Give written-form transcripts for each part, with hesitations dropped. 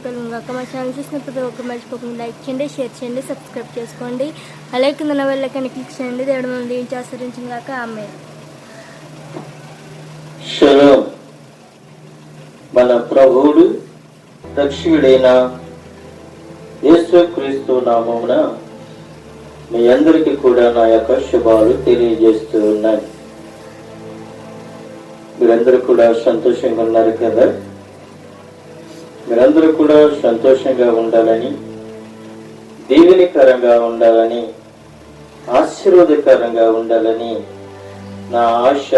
కలుగును గాక. మా ఛానల్ చూసిన ప్రతి ఒక్కరు మర్చిపోకుండా లైక్ చేయండి, షేర్ చేయండి, సబ్స్క్రైబ్ చేసుకోండి. అలాగే కింద వెళ్ళకని క్లిక్ చేయండి. దేవుడు మనం దీవించి ఆశీర్వదించిన గాక. ఆమేన్. షలోమ్. మన ప్రభువుడు రక్షకుడైన యేసుక్రీస్తు నామమున మీ అందరికీ కూడా నా యొక్క శుభాలు తెలియజేస్తూ ఉన్నాను. మీరందరూ కూడా సంతోషంగా ఉన్నారు కదా? మీరందరూ కూడా సంతోషంగా ఉండాలని, దీవెనకరంగా ఉండాలని, ఆశీర్వాదకరంగా ఉండాలని నా ఆశ,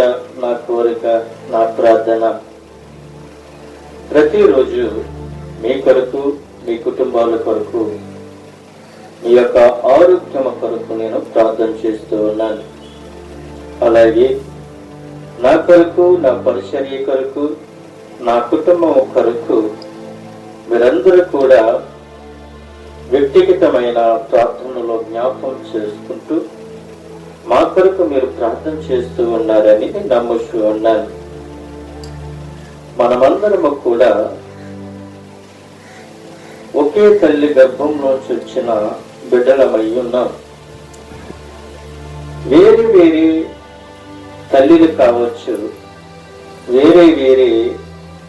నా కోరిక, నా ప్రార్థన. ప్రతిరోజు మీ కొరకు, మీ కుటుంబాల కొరకు, మీ యొక్క ఆరోగ్యం కొరకు నేను ప్రార్థన చేస్తూ ఉన్నాను. అలాగే నా కొరకు, నా పరిచర్య కొరకు, నా కుటుంబం కొరకు మీరందరూ కూడా వ్యక్తిగతమైన ప్రార్థనలో జ్ఞాపకం చేసుకుంటూ మా కొరకు మీరు ప్రార్థన చేస్తూ ఉన్నారని నేను నమ్ముతూ ఉన్నాను. మనమందరము కూడా ఒకే తల్లి గర్భంలోంచి వచ్చిన బిడ్డలమై ఉన్నాం. వేరే వేరే తల్లిలు కావచ్చు, వేరే వేరే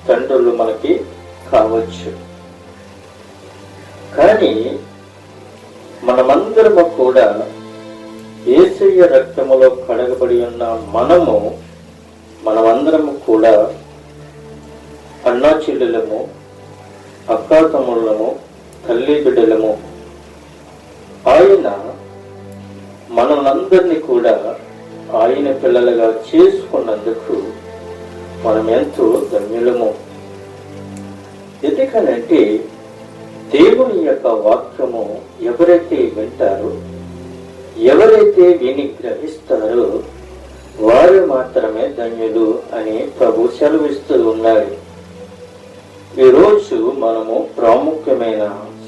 తండ్రులు మనకి కావచ్చు. కానీ మనమందరము కూడా యేసయ్య రక్తములో కడగబడి ఉన్న మనమందరము కూడా అన్నా చెల్లెలము, అక్కా తమ్ముళ్ళము, తల్లి బిడ్డలము. ఆయన మనలందరినీ కూడా ఆయన పిల్లలుగా చేసుకున్నందుకు మనం ఎంతో ధన్యులము. ఎందుకనంటే దేవుని యొక్క వాక్యము ఎవరైతే వింటారో, ఎవరైతే విని గ్రహిస్తారో వారు మాత్రమే ధన్యులు అని ప్రభు సెలవిస్తూ ఉన్నారు. ఈరోజు మనము ప్రాముఖ్యమైన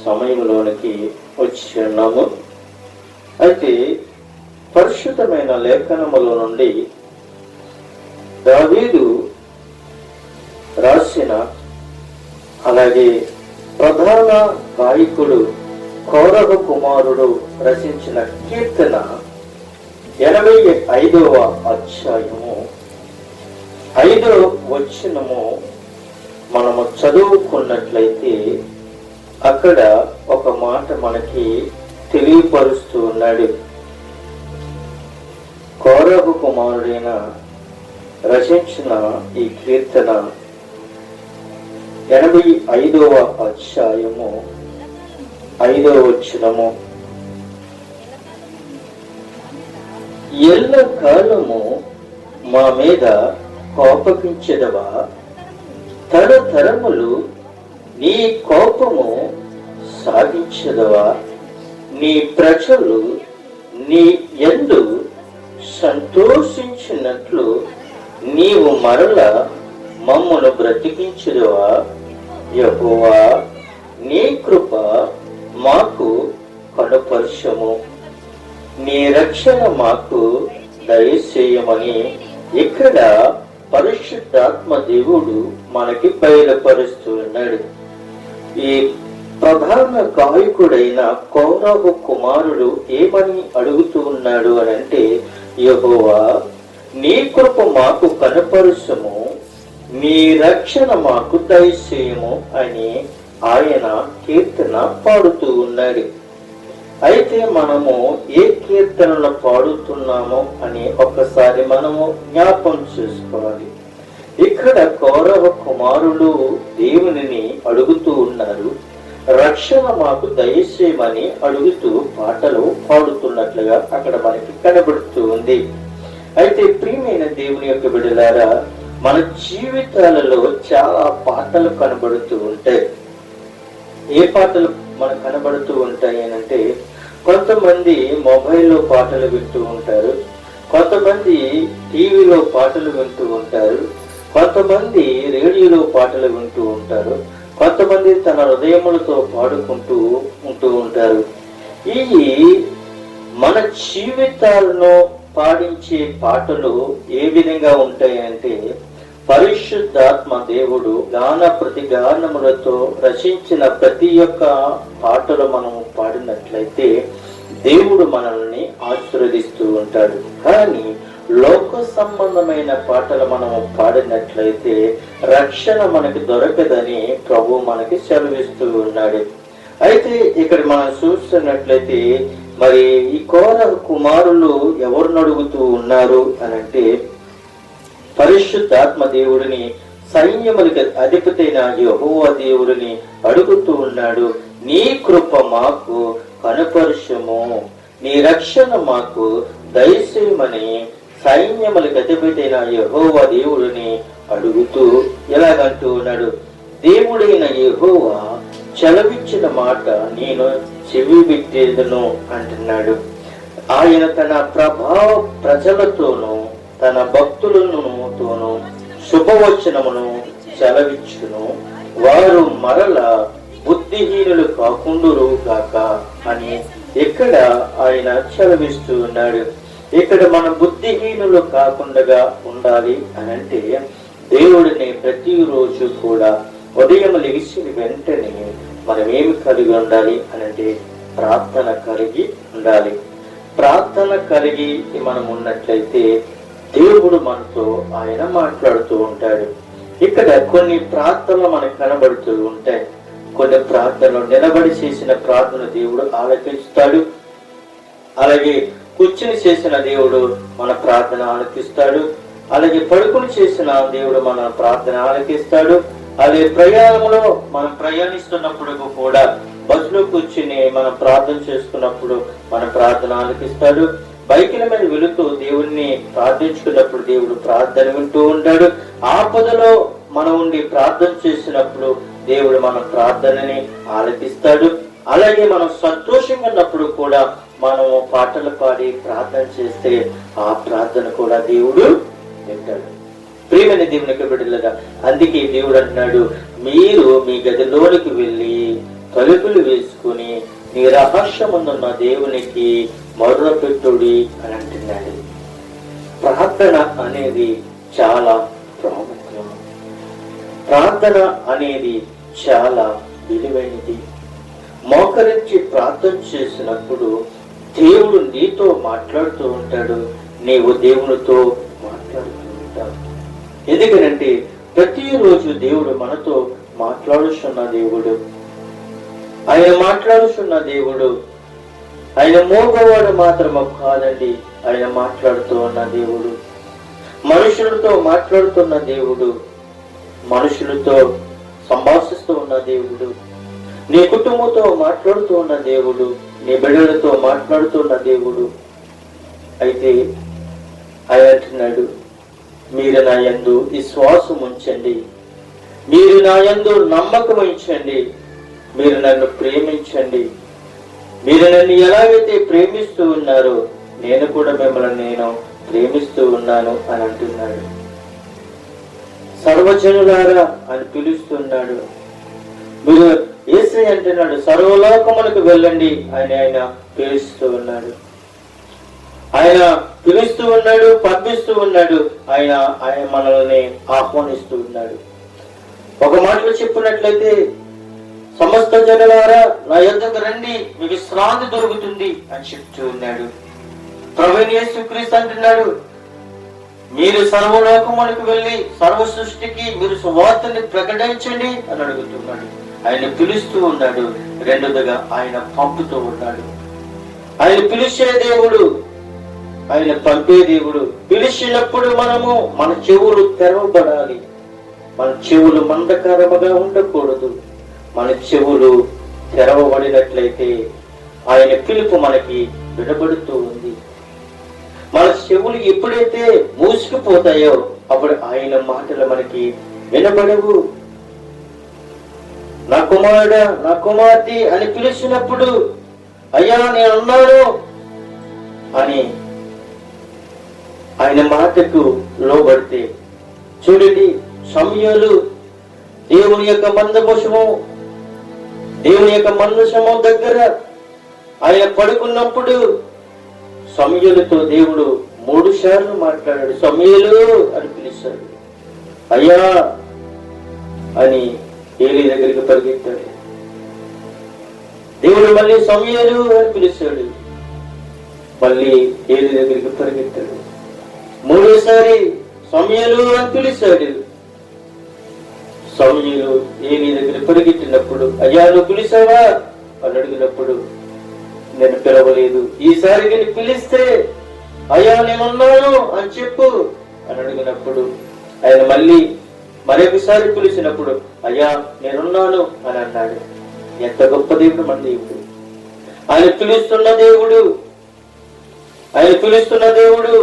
సమయంలోనికి వచ్చి ఉన్నాము. అయితే పరిశుద్ధమైన లేఖనముల నుండి దావీదు రాసిన, అలాగే ప్రధాన గాయకుడు కౌరవ కుమారుడు రచించిన కీర్తన 85వ అధ్యాయము 5వ వచనము మనము చదువుకున్నట్లయితే అక్కడ ఒక మాట మనకి తెలియపరుస్తూ ఉన్నాడు. కౌరవ కుమారుడైన రచించిన ఈ కీర్తన 85వ అధ్యాయము 5వ వచనము, ఎల్ల కాలము మా మీద కోపగించెదవా, తరతరములు నీ కోపము సాగించెదవా, నీ ప్రజలు నీ యందు సంతోషించినట్లు నీవు మరల మమ్మును బ్రతికించెదవా. యెహోవా, నీ కృప మాకు కనుపర్శము, నీ రక్షణ మాకు దయచేయమని ఇక్కడ పరిశుద్ధాత్మ దేవుడు మనకి బయలుపరుస్తూ ఉన్నాడు. ఈ ప్రధాన గాయకుడైన కౌరవ కుమారుడు ఏమని అడుగుతూ ఉన్నాడు అని అంటే, యెహోవా, నీ కృప మాకు కనపరుచము, నీ రక్షణ మాకు దయచేయము అని ఆయన కీర్తన పాడుతూ ఉన్నాడు. అయితే మనము ఏ కీర్తనలు పాడుతున్నామో అని ఒక్కసారి మనము జ్ఞాపం చేసుకోవాలి. ఇక్కడ కౌరవ కుమారులు దేవునిని అడుగుతూ ఉన్నారు, రక్షణ మాకు దయచేయమని అడుగుతూ పాటలు పాడుతున్నట్లుగా అక్కడ మనకి కనబడుతూ ఉంది. అయితే ప్రియమైన దేవుని యొక్క బిడ్డలారా, మన జీవితాలలో చాలా పాటలు కనబడుతూ ఉంటాయి. ఏ పాటలు మనకు కనబడుతూ ఉంటాయి అంటే, కొంతమంది మొబైల్లో పాటలు వింటూ ఉంటారు, కొంతమంది టీవీలో పాటలు వింటూ ఉంటారు, కొంతమంది రేడియోలో పాటలు వింటూ ఉంటారు, కొంతమంది తన హృదయములతో పాడుకుంటూ ఉంటారు. ఈ మన జీవితాలను పాడించే పాటలు ఏ విధంగా ఉంటాయంటే, పరిశుద్ధాత్మ దేవుడు గాన ప్రతిగానములతో రచించిన ప్రతి ఒక్క పాటలు మనము పాడినట్లయితే దేవుడు మనల్ని ఆశీర్వదిస్తూ ఉంటాడు. కానీ లోక సంబంధమైన పాటలు మనము పాడినట్లయితే రక్షణ మనకి దొరకదని ప్రభు మనకి సెలవిస్తూ ఉన్నాడు. అయితే ఇక్కడ మనం చూస్తున్నట్లయితే మరి ఈ కోర కుమారులు ఎవరిని అడుగుతూ ఉన్నారు అనంటే పరిశుద్ధాత్మ దేవుడిని, సైన్యములకి అధిపతైన యెహోవా దేవుడిని అడుగుతూ ఉన్నాడు. నీ కృప మాకు కనుపరుషము, నీ రక్షణ మాకు దయచేయమని సైన్యములకు అధిపతైన యెహోవా దేవుడిని అడుగుతూ ఎలాగంటూ ఉన్నాడు. దేవుడైన యెహోవా చలవిచ్చిన మాట నేను చెవి పెట్టేదను అంటున్నాడు. ఆయన తన ప్రభావ ప్రజలతోనూ తన భక్తులతోనూ శుభవచనమును చలవిచ్చును, వారు మరల బుద్ధిహీనులు కాకుండురు గాక అని ఇక్కడ ఆయన చలవిస్తూ ఉన్నాడు. ఇక్కడ మన బుద్ధిహీనులు కాకుండా ఉండాలి అనంటే దేవుడిని ప్రతిరోజు కూడా ఉదయం లెగిసిన వెంటనే మనం ఏమి కలిగి ఉండాలి అనంటే ప్రార్థన కలిగి ఉండాలి. ప్రార్థన కలిగి మనం ఉన్నట్లయితే దేవుడు మనతో ఆయన మాట్లాడుతూ ఉంటాడు. ఇక్కడ కొన్ని ప్రార్థనలు మనకు కనబడుతూ ఉంటాయి. కొన్ని ప్రార్థనలు నిలబడి చేసిన ప్రార్థన దేవుడు ఆలకిస్తాడు. అలాగే కూర్చుని చేసిన దేవుడు మన ప్రార్థన ఆలకిస్తాడు. అలాగే పడుకుని చేసిన దేవుడు మన ప్రార్థన ఆలకిస్తాడు. అలాగే ప్రయాణంలో మనం ప్రయాణిస్తున్నప్పుడు కూడా బస్సులో కూర్చుని మనం ప్రార్థన చేసుకున్నప్పుడు మన ప్రార్థన ఆలకిస్తాడు. బైకుల మీద వెళుతూ దేవుణ్ణి ప్రార్థించుకున్నప్పుడు దేవుడు ప్రార్థన వింటూ ఉంటాడు. ఆపదలో మనం ఉండి ప్రార్థన చేసినప్పుడు దేవుడు మన ప్రార్థనని ఆలకిస్తాడు. అలాగే మనం సంతోషంగా ఉన్నప్పుడు కూడా మనము పాటలు పాడి ప్రార్థన చేస్తే ఆ ప్రార్థన కూడా దేవుడు వింటాడు. ప్రియమైన దేవునికి బిడ్డలుగా అందుకే దేవుడు అంటున్నాడు, మీరు మీ గదిలోనికి వెళ్ళి తలుపులు వేసుకుని నీ రహస్యమున్న దేవునికి మొర్రపెట్టుడి అని అంటున్నాడు. ప్రార్థన అనేది చాలా ప్రాముఖ్యం. ప్రార్థన అనేది చాలా విలువైనది. మోకరించి ప్రార్థన చేసినప్పుడు దేవుడు నీతో మాట్లాడుతూ ఉంటాడు, నీవు దేవునితో మాట్లాడుతూ ఉంటావు. ఎందుకనంటే ప్రతిరోజు దేవుడు మనతో మాట్లాడుతున్న దేవుడు. ఆయన మాట్లాడుతున్న దేవుడు. ఆయన మోగవాడు మాత్రము కాదండి, ఆయన మాట్లాడుతూ ఉన్న దేవుడు. మనుషులతో మాట్లాడుతున్న దేవుడు. మనుషులతో సంభాషిస్తూ ఉన్న దేవుడు. నీ కుటుంబంతో మాట్లాడుతూ ఉన్న దేవుడు. నీ బిడ్డలతో మాట్లాడుతున్న దేవుడు. అయితే ఆయన అంటున్నాడు, మీరు నా యందు విశ్వాసం ఉంచండి, మీరు నా యందు నమ్మకం ఉంచండి, మీరు నన్ను ప్రేమించండి, మీరు నన్ను ఎలాగైతే ప్రేమిస్తూ ఉన్నారో నేను కూడా మిమ్మల్ని నేను ప్రేమిస్తూ ఉన్నాను అని అంటున్నాడు. సర్వజనులారా అని పిలుస్తున్నాడు. మీరు యేసయ్య అంటున్నాడు, సర్వలోకములకు వెళ్ళండి అని ఆయన పిలుస్తూ ఉన్నాడు. ఆయన పిలుస్తూ ఉన్నాడు, పంపిస్తూ ఉన్నాడు. ఆయన మనల్ని ఆహ్వానిస్తూ ఉన్నాడు. ఒక మాటలో చెప్పినట్లయితే, సమస్త జనులారా నా యొద్దకు రండి, మీకు విశ్రాంతి దొరుకుతుంది అని చెప్తూ ఉన్నాడు. ప్రభువైన యేసుక్రీస్తు అంటున్నాడు, మీరు సర్వలోకములకు వెళ్ళి సర్వ సృష్టికి మీరు సువార్తని ప్రకటించండి అని అడుగుతున్నాడు. ఆయన పిలుస్తూ ఉన్నాడు. రెండోదిగా ఆయన పంపుతూ ఉన్నాడు. ఆయన పిలిచే దేవుడు, ఆయన పంపే దేవుడు. పిలిచినప్పుడు మనము మన చెవులు తెరవబడాలి. మన చెవులు మందకరముగా ఉండకూడదు. మన చెవులు తెరవబడినట్లయితే ఆయన పిలుపు మనకి వినబడుతూ ఉంది. మన చెవులు ఎప్పుడైతే మూసుకుపోతాయో అప్పుడు ఆయన మాటలు మనకి వినబడవు. నా కుమారుడా, నా కుమార్తె అని పిలిచినప్పుడు అయ్యా నేను ఉన్నాను అని ఆయన మాటకు లోబడితే, చూడండి సమయాలు దేవుని యొక్క మందసము దగ్గర ఆయన పడుకున్నప్పుడు సమయలతో దేవుడు 3 సార్లు మాట్లాడాడు. సమయలు అని పిలిచాడు. అయ్యా అని ఏలీ దగ్గరికి పరిగెత్తాడు. దేవుడు మళ్ళీ సమూయేలు అని పిలిచాడు. మళ్ళీ ఏలీ దగ్గరికి పరిగెత్తాడు. మూడోసారి సమూయేలు అని పిలిచాడు. సమూయేలు ఏలీ దగ్గర పరిగెట్టినప్పుడు, అయ్యా నువ్వు పిలిచావా అని అడిగినప్పుడు, నేను పిలవలేదు. ఈసారి నేను పిలిస్తే అయ్యా నేనున్నాను అని చెప్పు అని అడిగినప్పుడు, ఆయన మళ్ళీ మరొకసారి పిలిచినప్పుడు, అయ్యా నేనున్నాను అని అన్నాడు. ఎంత గొప్ప దేవుడు మన దేవుడు! ఆయన పిలుస్తున్న దేవుడు, ఆయన పిలుస్తున్న దేవుడు.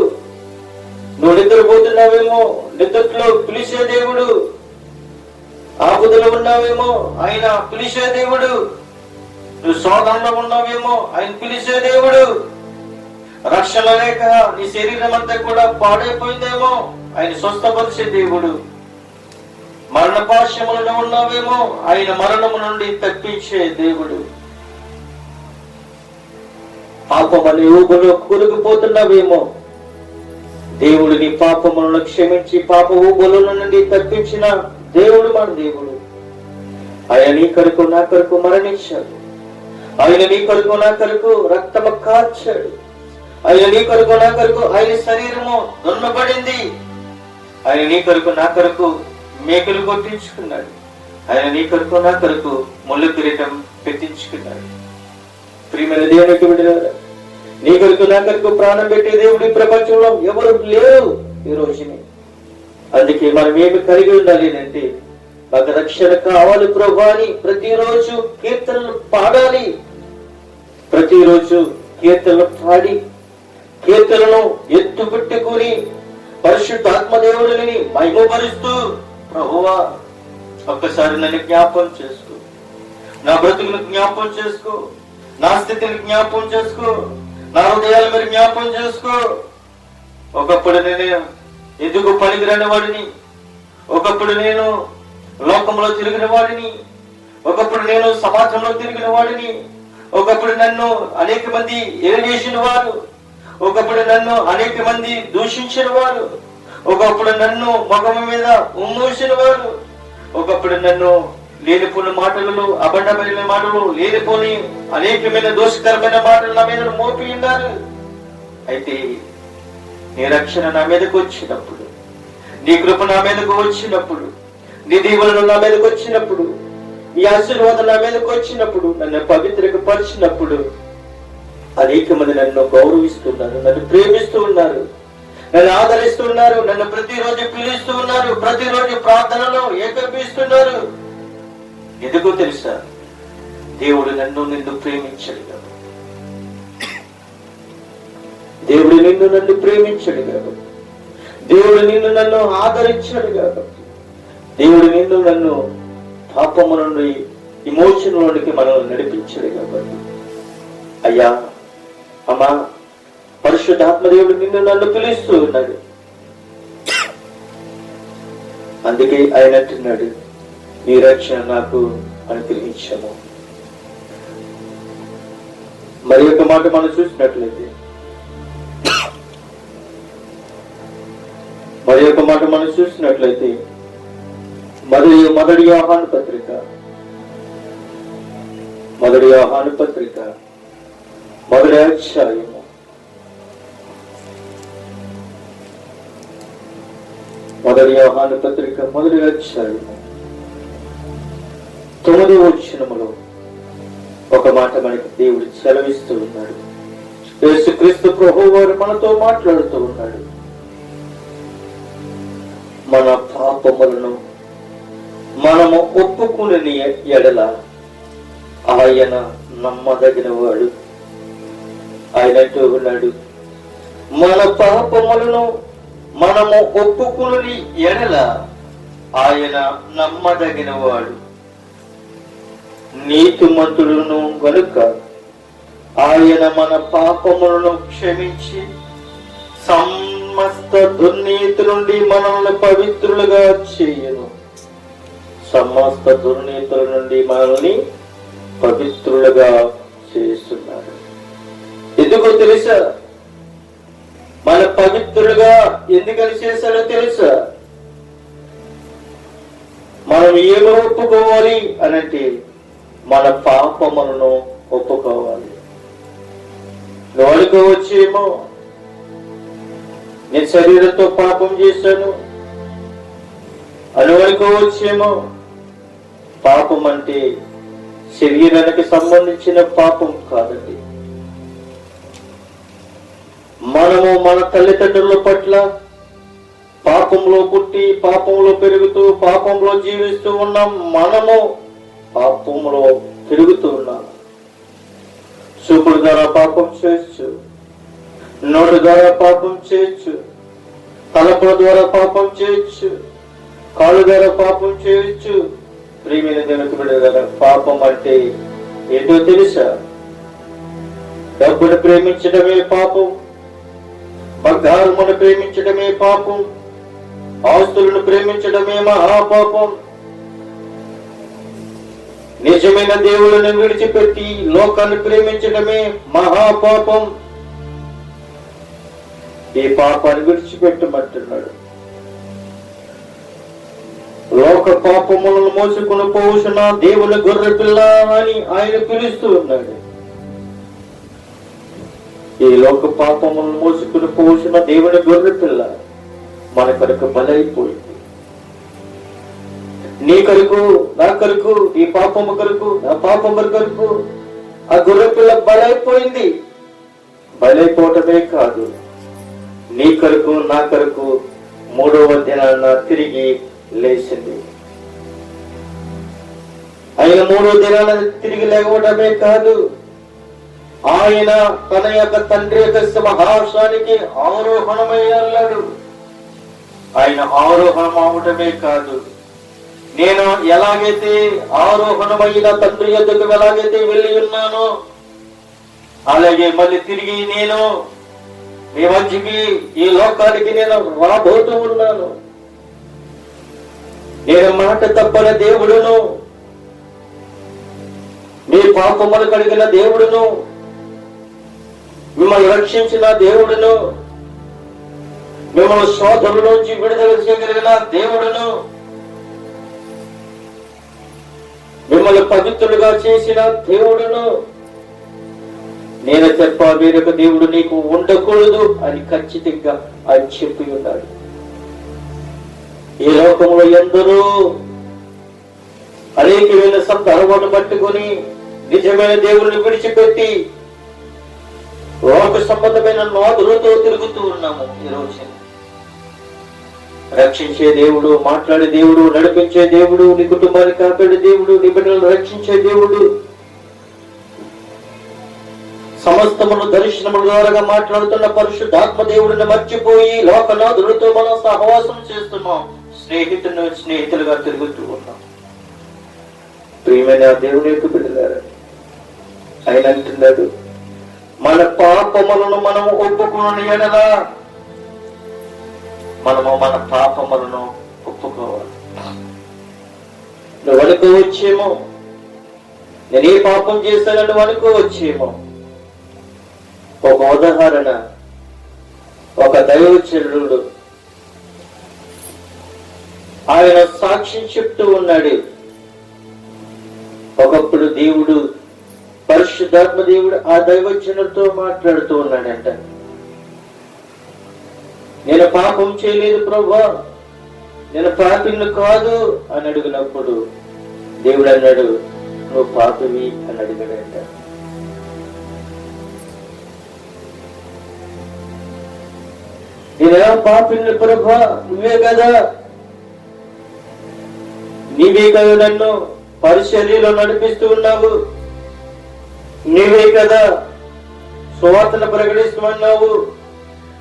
నువ్వు నిద్రపోతున్నావేమో, నిద్రలో పిలిచే దేవుడు. ఆపదలో ఉన్నావేమో, ఆయన పిలిచే దేవుడు. నువ్వు శోధనలో ఉన్నావేమో, ఆయన పిలిచే దేవుడు. రక్షణ లేక నీ శరీరం అంతా కూడా పాడైపోయిందేమో, ఆయన స్వస్థపరిచే దేవుడు. మరణపాశములలో ఉన్నావేమో, ఆయన మరణము నుండి తప్పించే దేవుడు. పాపం అనే ఊబులో కూరుకుపోతున్నావేమో, దేవుడు నీ పాపములను క్షమించి పాప ఊబుల నుండి తప్పించిన దేవుడు మన దేవుడు. ఆయన నీ కొరకు నా కొరకు మరణించాడు. ఆయన నీ కొరకు నా కొరకు రక్తము కార్చాడు. ఆయన నీ కొరకు నా కొరకు ఆయన శరీరము దున్నబడింది. ఆయన నీ కొరకు నా కొరకు మేకలు కొట్టించుకున్నాడు. ఆయన నీ కొరకు నా కొరకు ముళ్ళు కిరీటం పెట్టించుకున్నాడు. ప్రియమైన దేవునికి విడుదల, నీ కొరకు నా కొరకు ప్రాణం పెట్టే దేవుడు ఈ ప్రపంచంలో ఎవరు లేరు ఈ రోజుని. అందుకే మనం ఏమి కలిగి ఉండాలి అంటే, మాకు రక్షణ కావాలి ప్రభువా అని ప్రతిరోజు కీర్తనలు పాడాలి. ప్రతిరోజు కీర్తనలు పాడి, కీర్తనను ఎత్తు పెట్టుకుని పరిశుద్ధాత్మదేవుడిని మహిమపరుస్తూ, ప్రభువా ఒక్కసారి నన్ను జ్ఞాపకం చేసుకో, నా బ్రతుకును జ్ఞాపకం చేసుకో, నా స్థితిని జ్ఞాపకం చేసుకో, నా హృదయాలు మీరు జ్ఞాపకం చేసుకో. ఒకప్పుడు నేను ఎందుకు పనికిరాని వాడిని, ఒకప్పుడు నేను లోకంలో తిరిగిన వాడిని, ఒకప్పుడు నేను సమాజంలో తిరిగిన వాడిని, ఒకప్పుడు నన్ను అనేక మంది ఎలివేసిన వారు, ఒకప్పుడు నన్ను అనేక మంది దూషించిన వారు, ఒకప్పుడు నన్ను ముఖము మీద ఉమ్మూసిన వారు, ఒకప్పుడు నన్ను లేనిపోని మాటలు, అబద్ధమైన మాటలు, లేనిపోని అనేకమైన దోషకరమైన మాటలు నా మీద మోపి ఉన్నారు. అయితే నీ రక్షణ నా మీదకు వచ్చినప్పుడు, నీ కృప నా మీదకు వచ్చినప్పుడు, నీ దీవులను నా మీదకు వచ్చినప్పుడు, నీ ఆశీర్వాదం నా మీదకు వచ్చినప్పుడు, నన్ను పవిత్రకు పరిచినప్పుడు అనేక మంది నన్ను గౌరవిస్తున్నారు, నన్ను ప్రేమిస్తూ ఉన్నారు, నన్ను ఆదరిస్తున్నారు, నన్ను ప్రతిరోజు పిలుస్తూ ఉన్నారు, ప్రతిరోజు ప్రార్థనలో ఏకీపిస్తున్నారు. ఎందుకో తెలుసా? దేవుడు నిన్ను ప్రేమించాడు కాబట్టి, దేవుడు నన్ను ప్రేమించాడు కాబట్టి, దేవుడు నన్ను ఆదరించాడు కాబట్టి, దేవుడు నన్ను పాపము నుండి ఇమోషన్లోనికి మనల్ని నడిపించాడు కాబట్టి. అయ్యా అమ్మా, పరిశుద్ధాత్మదేవుడు నన్ను పిలుస్తూ ఉన్నాడు. అందుకే ఆయన అంటున్నాడు, నీ రక్షణ నాకు అనుగ్రహించము. మరి ఒక మాట మనం చూసినట్లయితే, మొదటి యోహాను పత్రిక మొదటి అధ్యాయము 9వ వచనములో ఒక మాట మనకి దేవుడు సెలవిస్తూ ఉన్నాడు. యేసుక్రీస్తు ప్రభువు వారు మనతో మాట్లాడుతూ ఉన్నాడు. మన పాపములను మనము ఒప్పుకుని ఎడల ఆయన నమ్మదగిన వాడు. ఆయన అంటూ ఉన్నాడు, మన పాపములను మనము ఒప్పుకుని ఎడల ఆయన నమ్మదగిన వాడు, నీతిమంతుడును గనుక ఆయన మన పాపములను క్షమించి సమస్త దుర్నీతి నుండి మనల్ని పవిత్రులుగా చేయను. సమస్త దుర్నీతుల నుండి మనల్ని పవిత్రులుగా చేస్తున్నాడు. ఎందుకో తెలుసా? మన పవిత్రులుగా ఎందుకని చేశాడో తెలుసా? మనం ఏమో ఒప్పుకోవాలి అనంటే మన పాపములను ఒప్పుకోవాలి. నువ్వు అనుకోవచ్చేమో, నేను శరీరంతో పాపం చేశాను అని అనుకోవచ్చేమో. పాపం అంటే శరీరానికి సంబంధించిన పాపం కాదండి. మనము మన తల్లిదండ్రుల పట్ల పాపంలో పుట్టి పాపంలో పెరుగుతూ పాపంలో జీవిస్తూ ఉన్నాం. మనము పాపంలో పెరుగుతూ ఉన్నాం. చూపుల ద్వారా పాపం చేయొచ్చు, నోటి ద్వారా పాపం చేయొచ్చు, తలపుల ద్వారా పాపం చేయొచ్చు, కాళ్ళ ద్వారా పాపం చేయొచ్చు. ప్రియమైన దేవుని బిడ్డలారా, పాపం అంటే ఏంటో తెలుసా? డబ్బును ప్రేమించడమే పాపం, బంగారమును ప్రేమించడమే పాపం, ఆస్తులను ప్రేమించడమే మహాపాపం. నిజమైన దేవుళ్ళను విడిచిపెట్టి లోకాన్ని ప్రేమించడమే మహాపాపం. ఈ పాపాన్ని విడిచిపెట్టమంటున్నాడు. లోక పాపములను మోసుకుని పోవుచున్న దేవుని గొర్రె పిల్ల అని ఆయన పిలుస్తూ ఉన్నాడు. ఈ లోక పాపములను మోసుకుని పోవుచున్న దేవుని గొర్రె పిల్ల మన కొరకు బలైపోయింది. నీ కొరకు, నా కొరకు, ఈ పాపము కొరకు, నా పాపము కొరకు ఆ గొర్రె పిల్ల బలైపోయింది. బలైపోవటమే కాదు, నీ కొరకు, నా కొరకు 3వ దినాన తిరిగి లేచింది. ఆయన 3వ దినాన తిరిగి లేవడమే కాదు, ఆయన తన యొక్క తండ్రి యొక్క సింహాసనానికి ఆరోహణమయ్యాడు. ఆయన ఆరోహణం అవడమే కాదు, నేను ఎలాగైతే ఆరోహణమైన తండ్రి యొద్దకు ఎలాగైతే వెళ్ళి ఉన్నానో అలాగే మళ్ళీ తిరిగి నేను మీ మధ్యకి, ఈ లోకానికి నేను రాబోతూ ఉన్నాను. నేను మాట తప్పని దేవుడును, మీ పాపములు కడిగిన దేవుడును, మిమ్మల్ని రక్షించిన దేవుడును, మిమ్మల్ని శోధన నుంచి విడుదల చేయగలిగిన దేవుడును, మిమ్మల్ని పవిత్రులుగా చేసిన దేవుడును, నేను చెప్ప వేరొక దేవుడు నీకు ఉండకూడదు అని ఖచ్చితంగా ఆయన చెప్పి ఉన్నాడు. ఈ లోకంలో ఎందరో అనేకమైన సందర్భాలను పట్టుకొని నిజమైన దేవుడిని విడిచిపెట్టి లోక సంబంధమైన నాదులతో తిరుగుతూ ఉన్నాము. ఈ రోజు రక్షించే దేవుడు, మాట్లాడే దేవుడు, నడిపించే దేవుడు, నీ కుటుంబాన్ని కాపాడే దేవుడు, నీ బిడ్డలను రక్షించే దేవుడు, సమస్తమును దర్శనముల ద్వారా మాట్లాడుతున్న పరిశుద్ధాత్మ దేవుడిని మర్చిపోయి లోకనాథులతో మనం సహవాసం చేస్తున్నాం. స్నేహితులుగా తిరుగుతూ ఉన్నాం. ప్రియమైన దేవుని యొక్క బిడ్డలారా, ఆయన అంటున్నాడు, మన పాపములను మనం ఒప్పుకుని ఎడలా మనము మన పాపములను ఒప్పుకోవాలి. నువ్వు అనుకోవచ్చేమో, నేను ఏ పాపం చేశానని నువ్వు అనుకోవచ్చేమో. ఒక ఉదాహరణ, ఒక దైవచనుడు ఆయన సాక్ష్యం చెప్తూ ఉన్నాడు. ఒకప్పుడు దేవుడు, పరిశుద్ధాత్మ దేవుడు ఆ దైవజనుడితో మాట్లాడుతూ ఉన్నాడంట. నేను పాపం చేయలేదు ప్రభువా, నేను పాపిని కాదు అని అడిగినప్పుడు దేవుడు అన్నాడు, నువ్వు పాపివి అని అడిగాడంట. నేనేమో పాపిని ప్రభువా, నువ్వే కదా నన్ను పరిచర్యలో నడిపిస్తూ ఉన్నావు, నీవే కదా సువార్తను ప్రకటిస్తామన్నావు,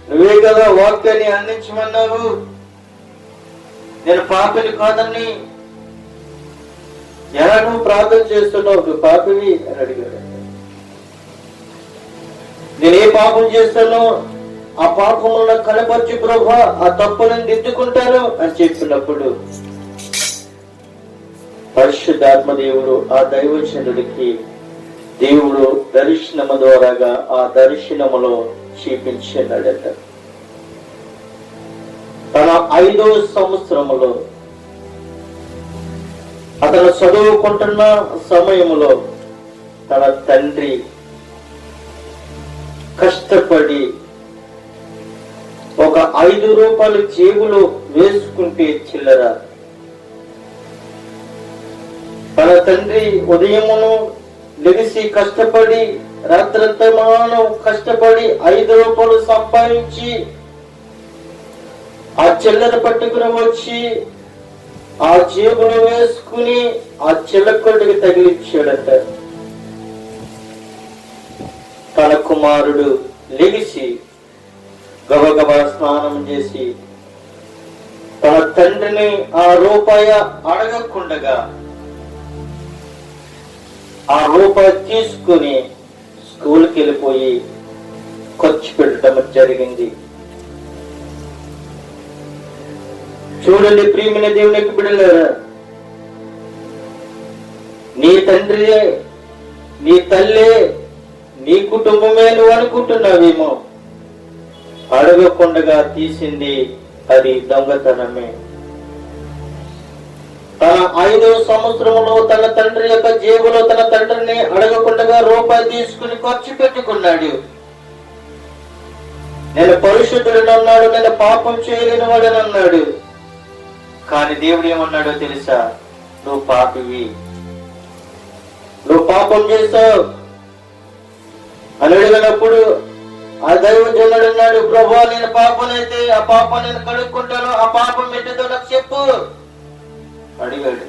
నువ్వే కదా వాక్యాన్ని అందించమన్నావు, నేను పాపిని కాదని ఎలా నువ్వు ప్రార్థన చేస్తున్నావు, నువ్వు పాపివి అని అడిగాడు. నేను ఏ పాపం చేస్తానో ఆ పాపములను కనపరిచి ప్రభువా, ఆ తప్పులను దిద్దుకుంటాను అని చెప్పినప్పుడు పరిశుద్ధాత్మ దేవుడు ఆ దైవజనుడికి దేవుడు దర్శనము ద్వారాగా ఆ దర్శనములో చూపించాడట. తన 5వ సంవత్సరములో అతను చదువుకుంటున్న సమయంలో తన తండ్రి కష్టపడి ఒక 5 రూపాయలు జేబులో వేసుకుంటే చిల్లర, తన తండ్రి ఉదయమును లెగిసి కష్టపడి రాత్రంతా మానం కష్టపడి 5 రూపాయలు సంపాదించి ఆ చిల్లర పట్టుకుని వచ్చి ఆ జేబులో వేసుకుని ఆ చిల్లకొడికి తగిలిచ్చాడట. తన కుమారుడు లెగిసి గబగబా స్నానం చేసి తన తండ్రిని ఆ రూపాయి అడగకుండగా ఆ రూపాయి తీసుకుని స్కూల్కి వెళ్ళిపోయి ఖర్చు పెట్టడం జరిగింది. చూడండి ప్రియమైన దేవునికి బిడ్డలారా, నీ తండ్రియే, నీ తల్లే, నీ కుటుంబమే నువ్వు అనుకుంటున్నావేమో, అడగకుండగా తీసింది అది దొంగతనమే. తన 5వ సంవత్సరంలో తన తండ్రి యొక్క జేబులో తన తండ్రిని అడగకుండగా రూపాయి తీసుకుని ఖర్చు పెట్టుకున్నాడు. నేను పరిశుద్ధుడని అన్నాడు, నేను పాపం చేయలేని వాడని అన్నాడు. కానీ దేవుడు ఏమన్నాడో తెలుసా? నువ్వు పాపివి, నువ్వు పాపం చేస్తావు అని అడిగినప్పుడు ఆ దైవజనుడు అన్నాడు, ప్రభువా నేను పాపనైతే ఆ పాపం నేను కడుక్కుంటాను, ఆ పాపం ఏంటిదో నాకు చెప్పు అడిగాడు.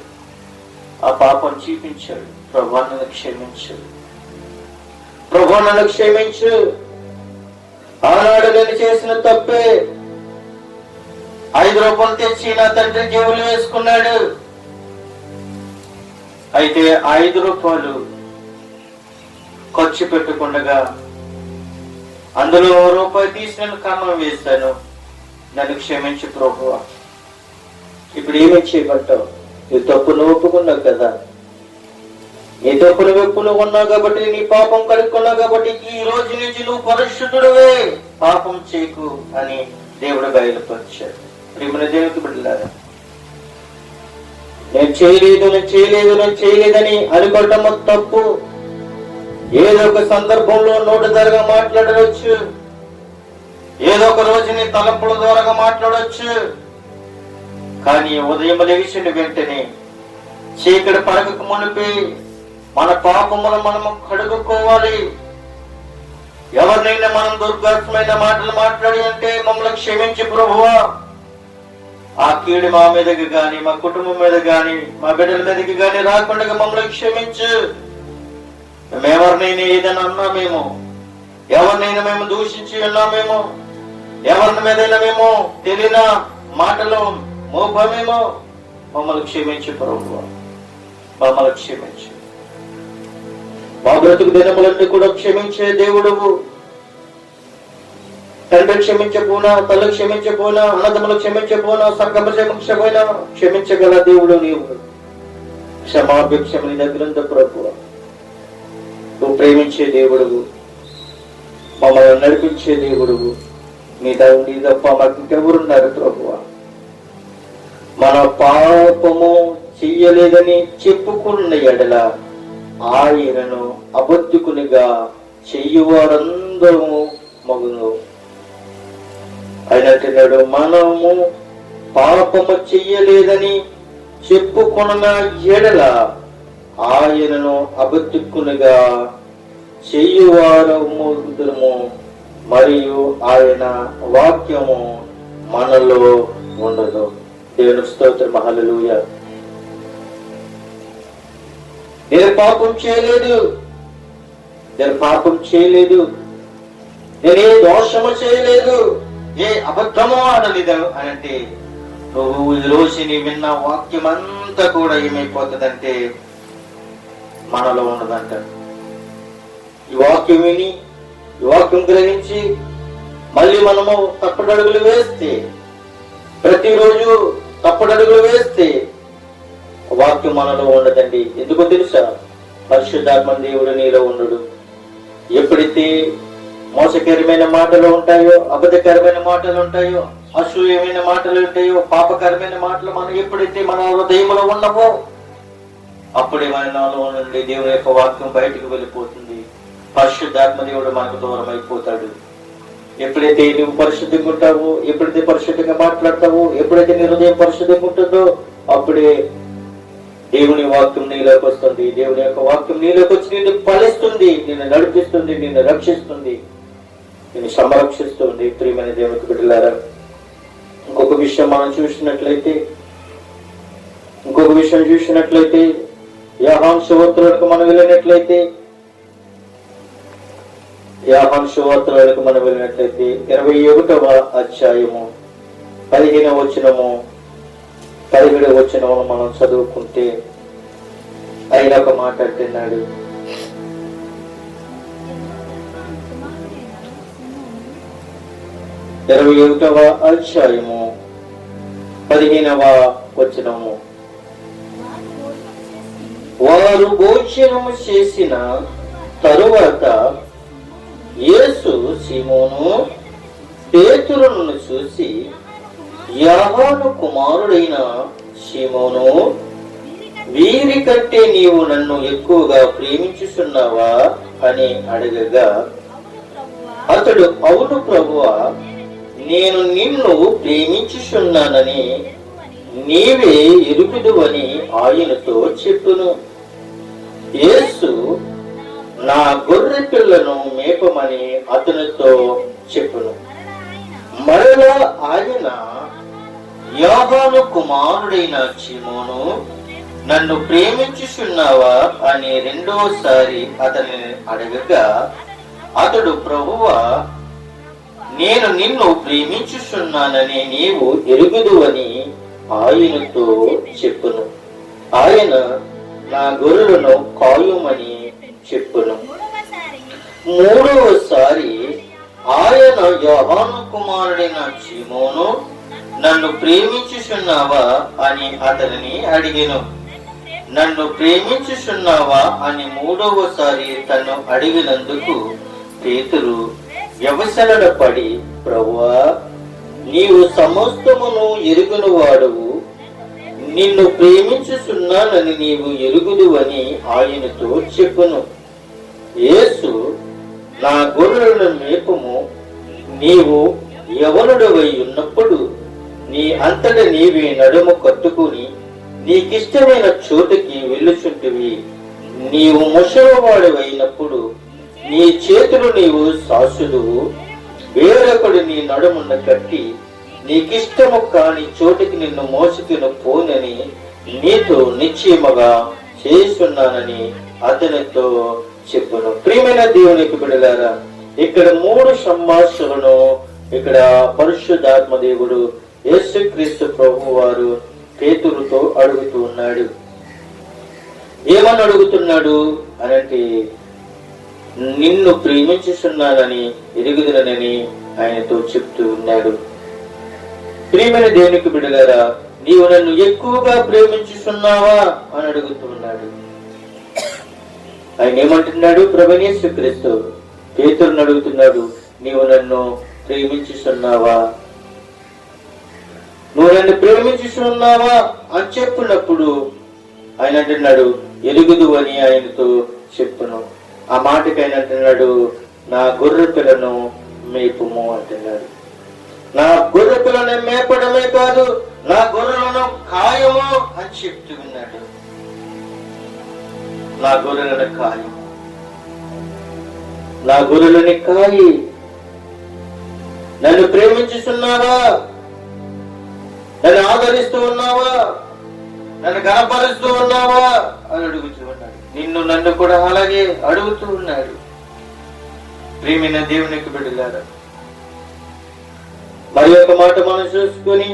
ఆ పాపం చూపించాడు. ప్రభువా నన్ను క్షమించు, ప్రభువా నన్ను క్షమించు, ఆనాడు నేను చేసిన తప్పే. 5 రూపాయలు తెచ్చి నా తండ్రి జేబులు వేసుకున్నాడు. అయితే 5 రూపాయలు ఖర్చు పెట్టుకుండగా అందులో రూపాయి తీసి నేను కన్నం వేస్తాను, నన్ను క్షమించు ప్రభువా. ఇప్పుడు ఏమి చేయబట్టావు? నీ తప్పును ఒప్పుకున్నావు కదా, నీ తప్పును ఒప్పులు ఉన్నావు కాబట్టి, నీ పాపం కడుక్కున్నావు కాబట్టి ఈ రోజు నుంచి నువ్వు పరిశుద్ధుడవే, పాపం చేయకు అని దేవుడు బయలుపరిచాడు. ప్రియమైన దేవునికి బిడ్డలారా, నేను చేయలేదని అనుకోవటం తప్పు. ఏదో ఒక సందర్భంలో నోటి ద్వారా మాట్లాడవచ్చు, ఏదో ఒక రోజు నీ తలంపుల ద్వారా మాట్లాడవచ్చు. కానీ ఉదయం లేచిన వెంటనే చీకటి పడకకు మునిపి మన పాపములు మనము కడుగుకోవాలి. ఎవరినైనా మనం దుర్గాత్మైన మాటలు మాట్లాడి అంటే మమ్మల్ని క్షమించి ప్రభువా, ఆ కీడు మా మీదకి గాని, మా కుటుంబం మీద గాని, మా బిడ్డల మీదకి గాని రాకుండా మమ్మల్ని క్షమించు. మేమెవరినైనా ఏదైనా అన్నామేమో, ఎవరినైనా మేము దూషించి ఉన్నామేమో, ఎవరిని మీదైనా మేము తెలియన మాటలు మోపమేమో, మమ్మల్ని క్షమించు ప్రభువా, మమ్మల్ని క్షమించు. మా బ్రతుకు దినములన్నీ కూడా క్షమించే దేవుడువు. తండ్రి క్షమించపోనా, తల్లి క్షమించపోనా, అన్నదమ్ములు క్షమించపోనా, సంగమ క్షమించపోయినా క్షమించగల దేవుడు నీవు. క్షమాభిక్షమ నీ దగ్గర ప్రభువా. నువ్వు ప్రేమించే దేవుడువు, మమ్మల్ని నడిపించే దేవుడువు. నీ తప్ప మాకు ఇంకెవరున్నారు ప్రభువా? మన పాపము చెయ్యలేదని చెప్పుకున్న ఎడల ఆయనను అబద్ధకునిగా చెయ్యువారందరూ మగును. ఆయన అంటున్నాడు, మనము పాపము చెయ్యలేదని చెప్పుకున్న ఎడల ఆయనను అబద్ధకునిగా చెయ్యువారము, మరియు ఆయన వాక్యము మనలో ఉండదు. దేవుని స్తోత్రం, హల్లెలూయా. నేను పాపం చేయలేదు, నేను ఏ దోషము చేయలేదు, ఏ అబద్ధము ఆడలేదు అని అంటే, నువ్వు ఈరోజు నీ విన్న వాక్యం అంతా కూడా ఏమైపోతుందంటే మనలో ఉండదంట. ఈ వాక్యం విని, ఈ వాక్యం గ్రహించి మళ్ళీ మనము తప్పటడుగులు వేస్తే, ప్రతిరోజు తప్పటడుగులు వేస్తే వాక్యం మనలో ఉండదండి. ఎందుకో తెలుసా? పరిశుద్ధాత్మ దేవుడు నీలో ఉండడు. ఎప్పుడైతే మోసకరమైన మాటలు ఉంటాయో, అబద్ధకరమైన మాటలు ఉంటాయో, అసూయమైన మాటలు ఉంటాయో, పాపకరమైన మాటలు మనం ఎప్పుడైతే మన హృదయంలో ఉన్నవో, అప్పుడే మన నాలో నుండి దేవుని యొక్క వాక్యం బయటకు వెళ్ళిపోతుంది. పరిశుద్ధాత్మ దేవుడు మనకు దూరం అయిపోతాడు. ఎప్పుడైతే నువ్వు పరిశుద్ధంగా ఉంటావో, ఎప్పుడైతే పరిశుద్ధంగా మాట్లాడతావో, ఎప్పుడైతే నీ హృదయం పరిశుద్ధంగా ఉంటుందో, అప్పుడే దేవుని వాక్యం నీలోకి వస్తుంది. దేవుని యొక్క వాక్యం నీలోకి వచ్చి నిన్ను ఫలిస్తుంది, నిన్ను నడిపిస్తుంది, నిన్ను రక్షిస్తుంది, నిన్ను సంరక్షిస్తుంది. ప్రియమైన దేవునికి బిడ్డలారా, ఇంకొక విషయం మనం చూసినట్లయితే యోహాను సువార్తలకు మనం వెళ్ళినట్లయితే 21వ అధ్యాయము 15వ వచనము 17వ వచనము మనం చదువుకుంటే ఆయన ఒక మాట అంటున్నాడు. ఇరవై 21వ అధ్యాయము 15వ వచనము, వారు భోజనము చేసిన తరువాత యేసు సీమోను పేతురును చూసి, యోహాను కుమారుడైన సీమోను, వీరి కంటే నీవు నన్ను ఎక్కువగా ప్రేమించుచున్నావా అని అడగగా, అతడు అవును ప్రభువా, నేను నిన్ను ప్రేమించుచున్నానని నీవే ఎరుగుదువని ఆయనతో చెప్పును. యేసు, నా గొర్రె పిల్లను మేపమని అతనితో చెప్పును. మరలా ఆయన, యోహాను కుమారుడైన సీమోను, నన్ను ప్రేమించుచున్నావా అని రెండోసారి అతనిని అడగగా, అతడు ప్రభువా, నేను నిన్ను ప్రేమించుచున్నానని నీవు ఎరుగుదువని ఆయనతో చెప్పును. ఆయన, నా గొర్రెలను కాయుమని చెప్పును. మూడవసారి ఆయన, యోహాను కుమారుడైన సీమోను, నన్ను ప్రేమించుచున్నావా అని అతనిని అడిగెను. నన్ను ప్రేమించుచున్నావా అని మూడవసారి తను అడిగినందుకు పేతురు వ్యవసరణ పడి, ప్రభువా, నీవు సమస్తమును ఎరుగును వాడవు, నిన్ను ప్రేమించుచున్నానని నీవు ఎరుగుదువని ఆయనతో చెప్పును. యేసు, నా గొర్రెలను మేపుము, నీవు యవనుడవై ఉన్నప్పుడు నీ అంతట నీవే నడుము కట్టుకుని నీకిష్టమైన చోటుకి వెళ్ళుచుంటివి. నీవు ముసలివాడవైనప్పుడు నీ చేతులు నీవు సాసుదువు, వేరొకడు నీ నడుమున్న కట్టి నీకిష్టము కాని చోటికి నిన్ను మోసుకుని పోనని నీతో నిశ్చయముగా చేస్తున్నానని అతనితో చెప్పును. ప్రియమైన దేవునికి బిడ్డలారా, ఇక్కడ 3 సంభాషణలను ఇక్కడ పరిశుద్ధాత్మ దేవుడు యేసుక్రీస్తు ప్రభు వారు పేతురుతో అడుగుతూ ఉన్నాడు. ఏమని అడుగుతున్నాడు అనంటే, నిన్ను ప్రేమించుచున్నానని ఎరుగుదునని ఆయనతో చెప్తూ ఉన్నాడు. ప్రియమైన దేవునికి బిడ్డలారా, నీవు నన్ను ఎక్కువగా ప్రేమించుచున్నావా అని అడుగుతూ ఉన్నాడు. ఆయన ఏమంటున్నాడు? ప్రభువైన యేసుక్రీస్తు పేతురుని అడుగుతున్నాడు, నీవు నన్ను ప్రేమించుచున్నావా, నువ్వు నన్ను ప్రేమించుచున్నావా అని చెప్పినప్పుడు ఆయన అంటున్నాడు, ఎరుగుదు అని ఆయనతో చెప్పును. ఆ మాటకి ఆయన అంటున్నాడు, నా గొర్రె పిల్లను మేపుము అంటున్నాడు. నా గొర్రె పిల్లను మేపడమే కాదు, నా గొర్రెలను కాయము అని చెప్తూ ఉన్నాడు. నా గొర్రెలను కాయము, నా గొర్రెలని కాయి, నన్ను ప్రేమించుతున్నావా, నన్ను ఆదరిస్తూ ఉన్నావా, నన్ను గణపరుస్తూ ఉన్నావా అని అడుగుతూ ఉన్నాడు. నిన్ను నన్ను కూడా అలాగే అడుగుతూ ఉన్నాడు. ప్రియమైన దేవునికి బిడ్డలారా, మరి ఒక మాట మనం చూసుకొని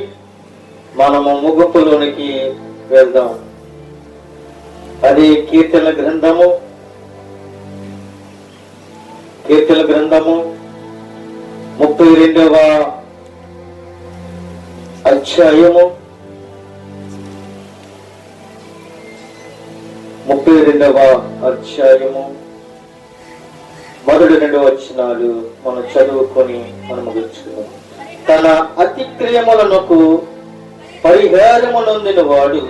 మనము ముగింపులోనికి వెళ్దాం. అది కీర్తన గ్రంథము 32వ అధ్యాయము 32వ అధ్యాయము మొదటి 2 వచనాలు మనం చదువుకొని మనం ముగించుకుందాం. తన అతిక్రయములకు పరిహారము నొందిన వాడు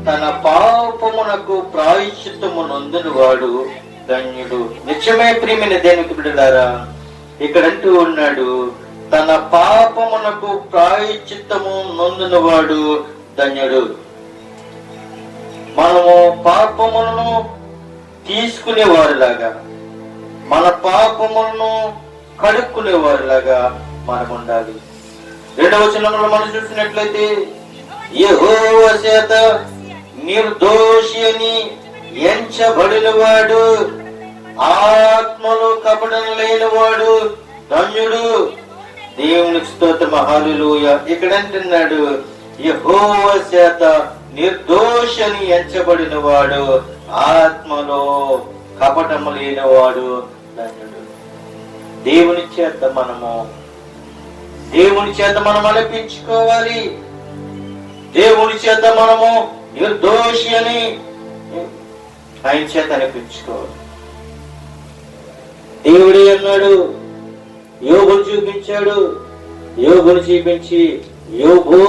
తన పాపమునకు ప్రాయశ్చిత్తము నొందిన వాడు ధన్యుడు. నిజమే ప్రియమైన దేవునికి బిడ్డలారా, ఇక్కడంటూ ఉన్నాడు, తన పాపమునకు ప్రాయశ్చిత్తము నొందిన వాడు ధన్యుడు. మనము పాపములను తీసుకునేవారిలాగా, మన పాపములను కడుక్కునేవారిలాగా మనం ఉండాలి. 2వ వచనంలో మనం చూసినట్లయితే, యెహోవా చేత నిర్దోషి అని ఎంచబడినవాడు, ఆత్మలో కపటం లేనివాడు ధన్యుడు. దేవునికి స్తోత్రం, హల్లెలూయా. ఇక్కడ అంటున్నాడు, యెహోవా చేత నిర్దోషి అని ఎంచబడిన వాడు, ఆత్మలో కపటము లేనివాడు ధన్యుడు. దేవుని చేత మనం అనిపించుకోవాలి. దేవుని చేత మనము నిర్దోషి అని ఆయన చేత అనిపించుకోవాలి. దేవుడే అన్నాడు, యోబును చూపించాడు. యోబును చూపించి, యోబు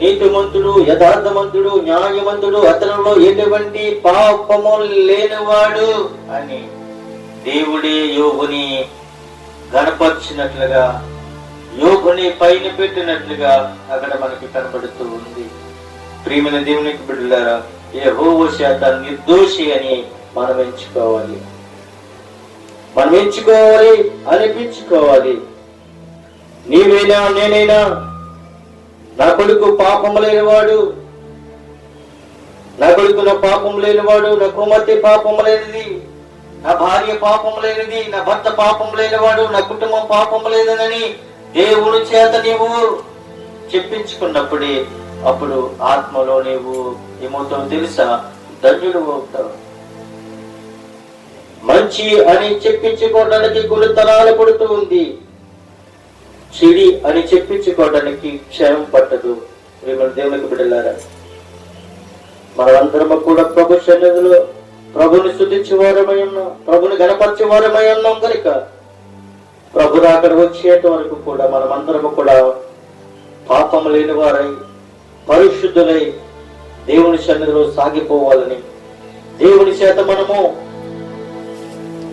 నీతిమంతుడు, యథార్థమంతుడు, న్యాయవంతుడు, అతనిలో ఎటువంటి పాపము లేనివాడు అని దేవుడే యోబుని గణపరిచినట్లుగా, యోబుని పైన పెట్టినట్లుగా అక్కడ మనకి కనబడుతూ ఉంది. ప్రియమైన దేవునికి బిడ్డలారా, యెహోవా చేత నిర్దోషి అని మనం ఎంచుకోవాలి, అనిపించుకోవాలి. నీవైనా నేనైనా, నా కొడుకు పాపం లేనివాడు, నా పాపం లేనివాడు, నా కుమార్తె పాపం లేనిది, నా భార్య పాపం లేనిది, నా భర్త పాపం లేనివాడు, నా కుటుంబం పాపం లేదని దేవుని చేత నీవు చెప్పించుకున్నప్పుడే అప్పుడు ఆత్మలో నీవు ఏమవుతావు తెలుసా? ధన్యుడు అవుతావు. మంచి అని చెప్పించుకోవడానికి కొన్ని తరాలు పడుతూ ఉంది, చెడి అని చెప్పించుకోవడానికి క్షయం పట్టదు. దేవునికి బిడ్డలారా, మనమందరము కూడా ప్రభు సన్నిధిలో ప్రభుని స్తుతించే వారమై ఉన్నాం, ప్రభుని గణపరిచే వారమై ఉన్నాం కనుక ప్రభు అక్కడ వచ్చేట వరకు కూడా మనమందరము కూడా పాపం లేని వారై పరిశుద్ధులై దేవుని సన్నిధిలో సాగిపోవాలని, దేవుని చేత మనము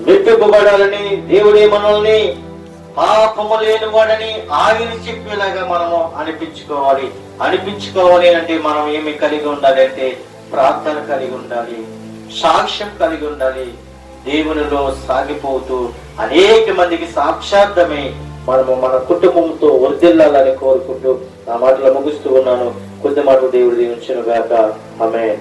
మెప్పింపబడాలని, దేవుడే మనల్ని పాపము లేని వాడని ఆయన చెప్పేలాగా మనము అనిపించుకోవాలి అంటే మనం ఏమి కలిగి ఉండాలి అంటే ప్రార్థన కలిగి ఉండాలి, సాక్ష్యం కలిగి ఉండాలి. దేవునిలో సాగిపోతూ అనేక మందికి సాక్షార్థమై మనము మన కుటుంబంతో వర్ధిల్లాలని కోరుకుంటూ నా మాటలు ముగిస్తూ ఉన్నాను. కొద్ది మాటలు దేవుడు దీవించును గాక. ఆమేన్.